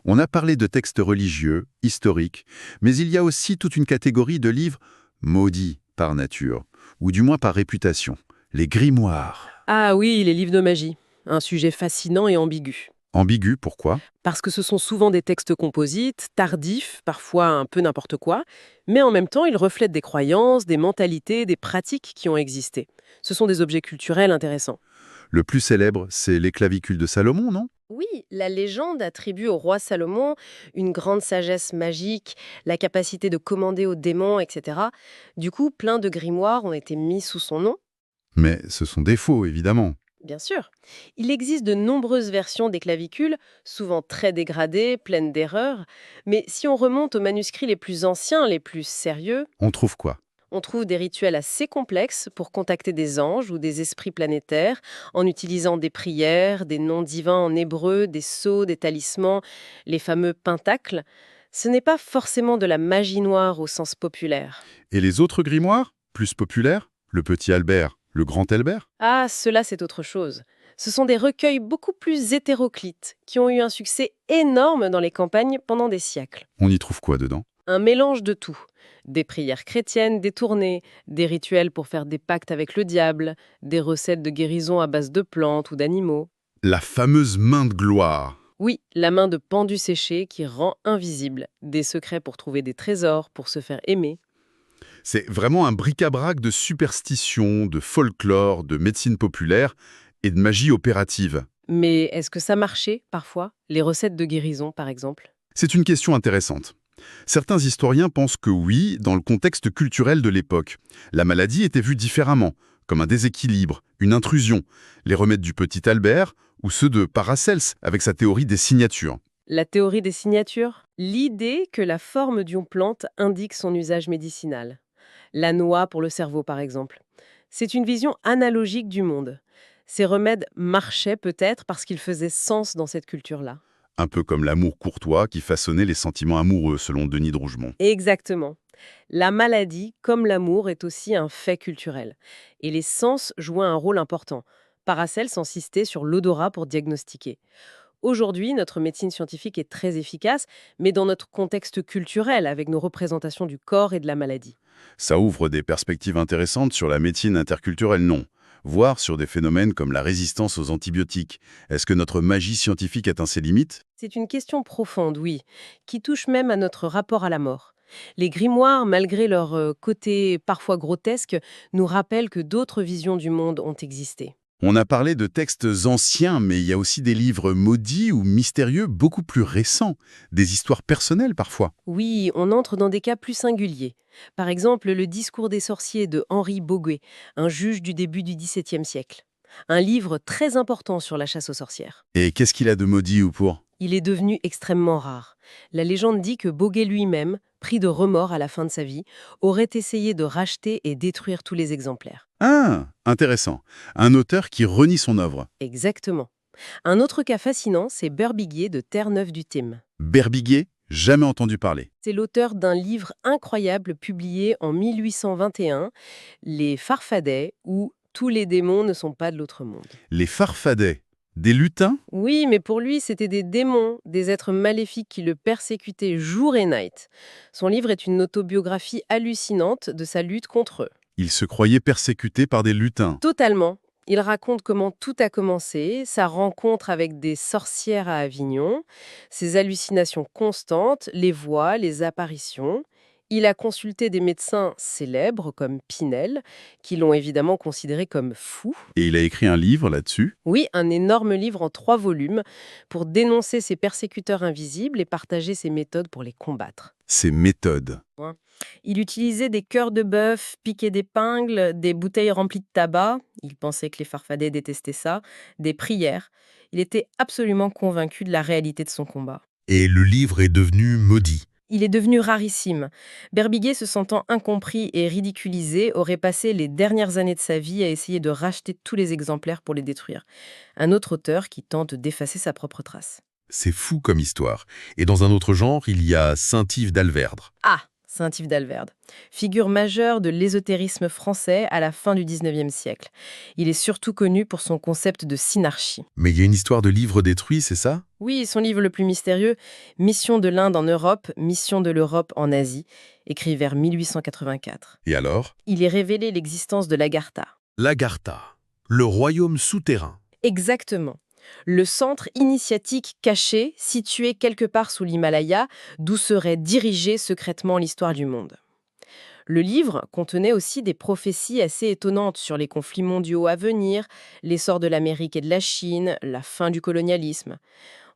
On a parlé de textes religieux, historiques, mais il y a aussi toute une catégorie de livres maudits par nature, ou du moins par réputation, les grimoires. Ah oui, les livres de magie. Un sujet fascinant et ambigu. Ambigu, pourquoi? Parce que ce sont souvent des textes composites, tardifs, parfois un peu n'importe quoi, mais en même temps, ils reflètent des croyances, des mentalités, des pratiques qui ont existé. Ce sont des objets culturels intéressants. Le plus célèbre, c'est les clavicules de Salomon, non? Oui, la légende attribue au roi Salomon une grande sagesse magique, la capacité de commander aux démons, etc. Du coup, plein de grimoires ont été mis sous son nom. Mais ce sont des faux, évidemment. Bien sûr. Il existe de nombreuses versions des clavicules, souvent très dégradées, pleines d'erreurs, mais si on remonte aux manuscrits les plus anciens, les plus sérieux, On trouve quoi? on trouve des rituels assez complexes pour contacter des anges ou des esprits planétaires en utilisant des prières, des noms divins en hébreu, des sceaux, des talismans, les fameux pentacles. Ce n'est pas forcément de la magie noire au sens populaire. Et les autres grimoires, plus populaires? Le petit Albert, le grand Albert? Ah, cela c'est autre chose. Ce sont des recueils beaucoup plus hétéroclites qui ont eu un succès énorme dans les campagnes pendant des siècles. On y trouve quoi dedans? Un mélange de tout. Des prières chrétiennes détournées, des rituels pour faire des pactes avec le diable, des recettes de guérison à base de plantes ou d'animaux. La fameuse main de gloire. Oui, la main de pendu séché qui rend invisible, des secrets pour trouver des trésors, pour se faire aimer. C'est vraiment un bric-à-brac de superstitions, de folklore, de médecine populaire et de magie opérative. Mais est-ce que ça marchait, parfois? Les recettes de guérison, par exemple? C'est une question intéressante. Certains historiens pensent que oui, dans le contexte culturel de l'époque. La maladie était vue différemment, comme un déséquilibre, une intrusion. Les remèdes du petit Albert ou ceux de Paracels avec sa théorie des signatures. La théorie des signatures? L'idée que la forme d'une plante indique son usage médicinal. La noix pour le cerveau, par exemple. C'est une vision analogique du monde. Ces remèdes marchaient peut-être parce qu'ils faisaient sens dans cette culture-là. Un peu comme l'amour courtois qui façonnait les sentiments amoureux, selon Denis de Rougemont. Exactement. La maladie, comme l'amour, est aussi un fait culturel. Et les sens jouaient un rôle important. Paracels insistait sur l'odorat pour diagnostiquer. Aujourd'hui, notre médecine scientifique est très efficace, mais dans notre contexte culturel, avec nos représentations du corps et de la maladie. Ça ouvre des perspectives intéressantes sur la médecine interculturelle, non. Voire sur des phénomènes comme la résistance aux antibiotiques. Est-ce que notre magie scientifique atteint ses limites? C'est une question profonde, oui, qui touche même à notre rapport à la mort. Les grimoires, malgré leur côté parfois grotesque, nous rappellent que d'autres visions du monde ont existé. On a parlé de textes anciens, mais il y a aussi des livres maudits ou mystérieux beaucoup plus récents, des histoires personnelles parfois. Oui, on entre dans des cas plus singuliers. Par exemple, le Discours des sorciers de Henri Boguet, un juge du début du XVIIe siècle. Un livre très important sur la chasse aux sorcières. Et qu'est-ce qu'il a de maudit ou pour? Il est devenu extrêmement rare. La légende dit que Boguet lui-même, pris de remords à la fin de sa vie, aurait essayé de racheter et détruire tous les exemplaires. Ah, intéressant. Un auteur qui renie son œuvre. Exactement. Un autre cas fascinant, c'est Berbiguier de Terre-Neuve-du-Thym. Berbiguier, jamais entendu parler. C'est l'auteur d'un livre incroyable publié en 1821, Les Farfadets, ou Tous les démons ne sont pas de l'autre monde. Les farfadets, des lutins? Oui, mais pour lui, c'était des démons, des êtres maléfiques qui le persécutaient jour et night. Son livre est une autobiographie hallucinante de sa lutte contre eux. Il se croyait persécuté par des lutins. Totalement. Il raconte comment tout a commencé, sa rencontre avec des sorcières à Avignon, ses hallucinations constantes, les voix, les apparitions. Il a consulté des médecins célèbres comme Pinel, qui l'ont évidemment considéré comme fou. Et il a écrit un livre là-dessus. Oui, un énorme livre en 3 volumes pour dénoncer ses persécuteurs invisibles et partager ses méthodes pour les combattre. Ses méthodes. Il utilisait des cœurs de bœuf piqués d'épingles, des bouteilles remplies de tabac, il pensait que les farfadets détestaient ça, des prières. Il était absolument convaincu de la réalité de son combat. Et le livre est devenu maudit. Il est devenu rarissime. Berbiguier, se sentant incompris et ridiculisé, aurait passé les dernières années de sa vie à essayer de racheter tous les exemplaires pour les détruire. Un autre auteur qui tente d'effacer sa propre trace. C'est fou comme histoire. Et dans un autre genre, il y a Saint-Yves d'Alverdre. Ah, Saint-Yves d'Alverde, figure majeure de l'ésotérisme français à la fin du XIXe siècle. Il est surtout connu pour son concept de synarchie. Mais il y a une histoire de livre détruit, c'est ça? Oui, son livre le plus mystérieux, Mission de l'Inde en Europe, Mission de l'Europe en Asie, écrit vers 1884. Et alors? Il est révélé l'existence de l'Agartha. L'Agartha, le royaume souterrain. Exactement. Le centre initiatique caché, situé quelque part sous l'Himalaya, d'où serait dirigée secrètement l'histoire du monde. Le livre contenait aussi des prophéties assez étonnantes sur les conflits mondiaux à venir, l'essor de l'Amérique et de la Chine, la fin du colonialisme.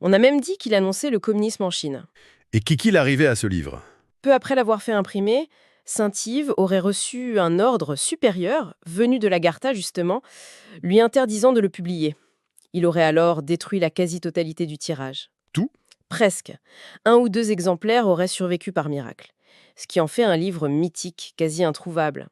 On a même dit qu'il annonçait le communisme en Chine. Et qu'est-il arrivé à ce livre? Peu après l'avoir fait imprimer, Saint-Yves aurait reçu un ordre supérieur, venu de l'Agartha justement, lui interdisant de le publier. Il aurait alors détruit la quasi-totalité du tirage. Tout? Presque. 1 ou 2 exemplaires auraient survécu par miracle. Ce qui en fait un livre mythique, quasi introuvable.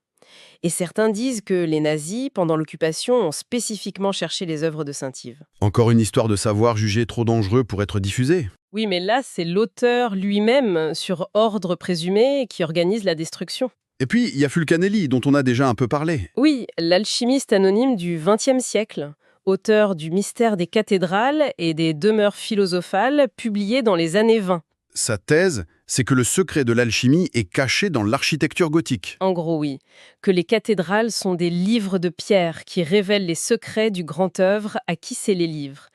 Et certains disent que les nazis, pendant l'occupation, ont spécifiquement cherché les œuvres de Saint-Yves. Encore une histoire de savoir jugé trop dangereux pour être diffusé? Oui, mais là, c'est l'auteur lui-même, sur ordre présumé, qui organise la destruction. Et puis, il y a Fulcanelli, dont on a déjà un peu parlé. Oui, l'alchimiste anonyme du XXe siècle, auteur du Mystère des cathédrales et des demeures philosophales, publié dans les années 20. Sa thèse, c'est que le secret de l'alchimie est caché dans l'architecture gothique. En gros, oui, que les cathédrales sont des livres de pierre qui révèlent les secrets du grand œuvre à qui c'est les livres.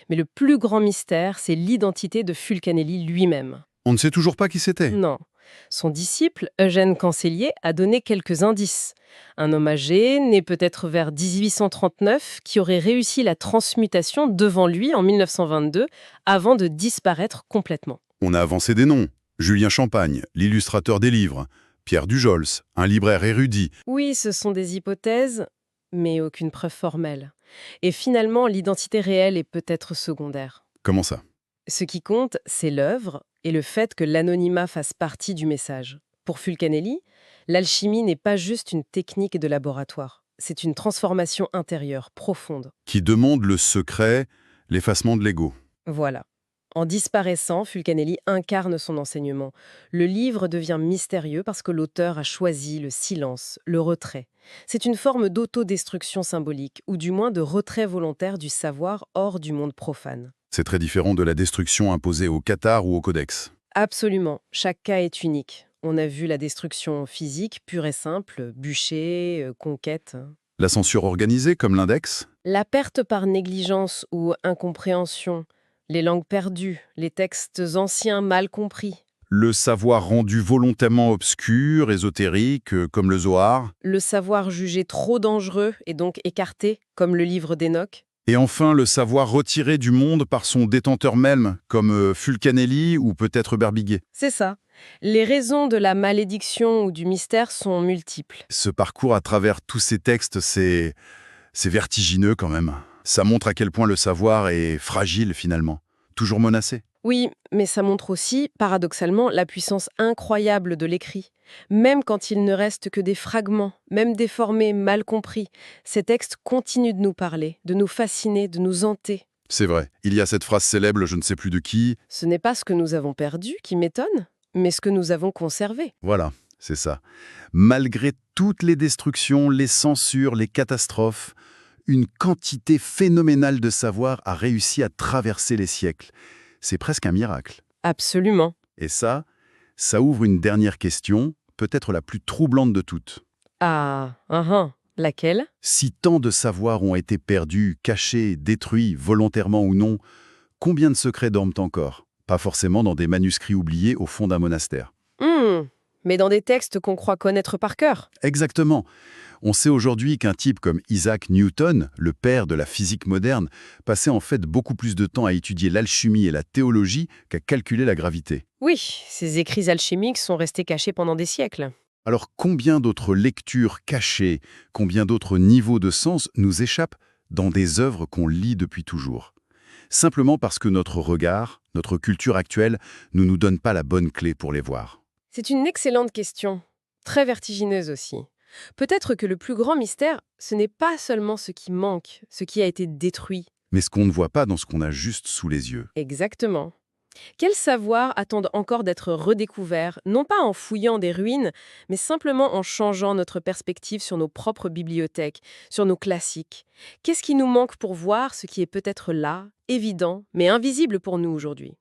Mais le plus grand mystère, c'est l'identité de Fulcanelli lui-même. On ne sait toujours pas qui c'était. Non. Son disciple, Eugène Cancellier, a donné quelques indices. Un homme âgé, né peut-être vers 1839, qui aurait réussi la transmutation devant lui en 1922, avant de disparaître complètement. On a avancé des noms. Julien Champagne, l'illustrateur des livres. Pierre Dujols, un libraire érudit. Oui, ce sont des hypothèses, mais aucune preuve formelle. Et finalement, l'identité réelle est peut-être secondaire. Comment ça? Ce qui compte, c'est l'œuvre et le fait que l'anonymat fasse partie du message. Pour Fulcanelli, l'alchimie n'est pas juste une technique de laboratoire. C'est une transformation intérieure, profonde. Qui demande le secret, l'effacement de l'ego. Voilà. En disparaissant, Fulcanelli incarne son enseignement. Le livre devient mystérieux parce que l'auteur a choisi le silence, le retrait. C'est une forme d'autodestruction symbolique, ou du moins de retrait volontaire du savoir hors du monde profane. C'est très différent de la destruction imposée au Qatar ou au Codex. Absolument. Chaque cas est unique. On a vu la destruction physique, pure et simple, bûcher, conquête. La censure organisée, comme l'index? La perte par négligence ou incompréhension, les langues perdues, les textes anciens mal compris. Le savoir rendu volontairement obscur, ésotérique, comme le Zohar. Le savoir jugé trop dangereux et donc écarté, comme le livre d'Enoch. Et enfin, le savoir retiré du monde par son détenteur même, comme Fulcanelli ou peut-être Berbiguier. C'est ça. Les raisons de la malédiction ou du mystère sont multiples. Ce parcours à travers tous ces textes, c'est vertigineux quand même. Ça montre à quel point le savoir est fragile finalement, toujours menacé. Oui, mais ça montre aussi, paradoxalement, la puissance incroyable de l'écrit. Même quand il ne reste que des fragments, même déformés, mal compris, ces textes continuent de nous parler, de nous fasciner, de nous hanter. C'est vrai, il y a cette phrase célèbre, je ne sais plus de qui. Ce n'est pas ce que nous avons perdu qui m'étonne, mais ce que nous avons conservé. Voilà, c'est ça. Malgré toutes les destructions, les censures, les catastrophes, une quantité phénoménale de savoir a réussi à traverser les siècles. C'est presque un miracle. Absolument. Et ça ouvre une dernière question, peut-être la plus troublante de toutes. Laquelle? Si tant de savoirs ont été perdus, cachés, détruits, volontairement ou non, combien de secrets dorment encore? Pas forcément dans des manuscrits oubliés au fond d'un monastère. Mais dans des textes qu'on croit connaître par cœur. Exactement. On sait aujourd'hui qu'un type comme Isaac Newton, le père de la physique moderne, passait en fait beaucoup plus de temps à étudier l'alchimie et la théologie qu'à calculer la gravité. Oui, ces écrits alchimiques sont restés cachés pendant des siècles. Alors combien d'autres lectures cachées, combien d'autres niveaux de sens nous échappent dans des œuvres qu'on lit depuis toujours? Simplement parce que notre regard, notre culture actuelle, ne nous donne pas la bonne clé pour les voir. C'est une excellente question, très vertigineuse aussi. Peut-être que le plus grand mystère, ce n'est pas seulement ce qui manque, ce qui a été détruit. Mais ce qu'on ne voit pas dans ce qu'on a juste sous les yeux. Exactement. Quels savoirs attendent encore d'être redécouverts, non pas en fouillant des ruines, mais simplement en changeant notre perspective sur nos propres bibliothèques, sur nos classiques? Qu'est-ce qui nous manque pour voir ce qui est peut-être là, évident, mais invisible pour nous aujourd'hui?